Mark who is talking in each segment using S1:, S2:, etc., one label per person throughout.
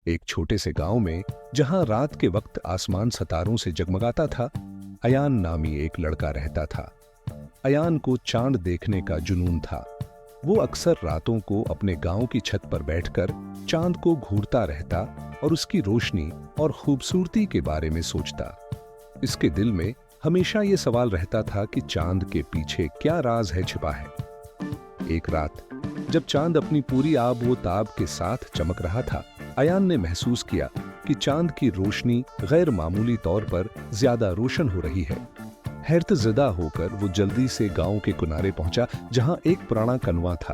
S1: एक छोटे से गांव में, जहां रात के वक्त आसमान सितारों से जगमगाता था, अयान नामी एक लड़का रहता था। अयान को चांद देखने का जुनून था। वो अक्सर रातों को अपने गांव की छत पर बैठकर चांद को घूरता रहता और उसकी रोशनी और खूबसूरती के बारे में सोचता। इसके दिल में हमेशा ये सवाल रहता था कि चांद के पीछे क्या राज है छिपा है। एक रात जब चांद अपनी पूरी आब व ताब के साथ चमक रहा था, अयान ने महसूस किया कि चांद की रोशनी गैर मामूली तौर पर ज्यादा रोशन हो रही है। हैरतज़दा होकर वो जल्दी से गांव के किनारे पहुंचा, जहां एक पुराना कनवा था।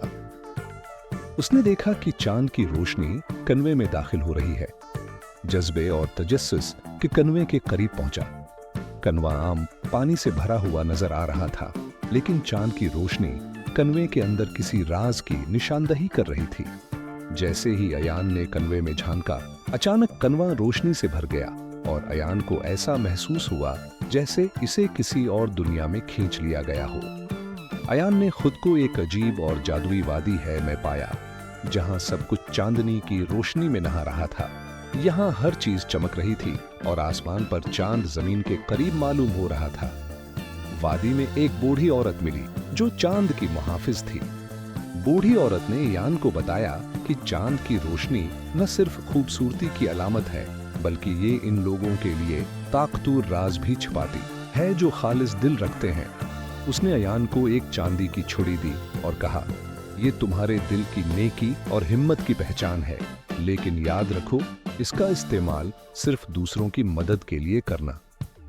S1: उसने देखा कि चांद की रोशनी कनवे में दाखिल हो रही है। जज्बे और तजस्सुस के कनवे के करीब पहुंचा। कनवा आम पानी से भरा हुआ नजर आ रहा था, लेकिन चांद की रोशनी कनवे के अंदर किसी राज की निशानदही कर रही थी। जैसे ही अयान ने कनवे में झांका, अचानक कनवा रोशनी से भर गया और अयान को ऐसा महसूस हुआ जैसे इसे किसी और दुनिया में खींच लिया गया हो। अयान ने खुद को एक अजीब और जादुई वादी है में पाया, जहां सब कुछ चांदनी की रोशनी में नहा रहा था। यहाँ हर चीज चमक रही थी और आसमान पर चांद जमीन के करीब मालूम हो रहा था। वादी में एक बूढ़ी औरत मिली जो चांद की मुहाफिज थी। बूढ़ी औरत ने अयान को बताया कि चांद की रोशनी न सिर्फ खूबसूरती की अलामत है, बल्कि ये इन लोगों के लिए ताकतूर राज भी छिपाती है जो खालिस दिल रखते हैं। उसने अयान को एक चांदी की छुड़ी दी और कहा, ये तुम्हारे दिल की नेकी और हिम्मत की पहचान है, लेकिन याद रखो, इसका इस्तेमाल सिर्फ दूसरों की मदद के लिए करना।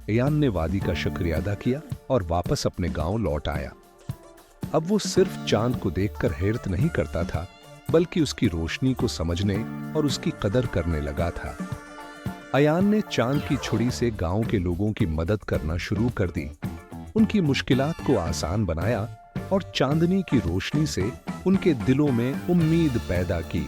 S1: अयान ने वादी का शुक्रिया अदा किया और वापस अपने गांव लौट आया। अब वो सिर्फ चांद को देखकर हैरत नहीं करता था, बल्कि उसकी रोशनी को समझने और उसकी कदर करने लगा था। अयान ने चांद की छुड़ी से गांव के लोगों की मदद करना शुरू कर दी, उनकी मुश्किलात को आसान बनाया और चांदनी की रोशनी से उनके दिलों में उम्मीद पैदा की।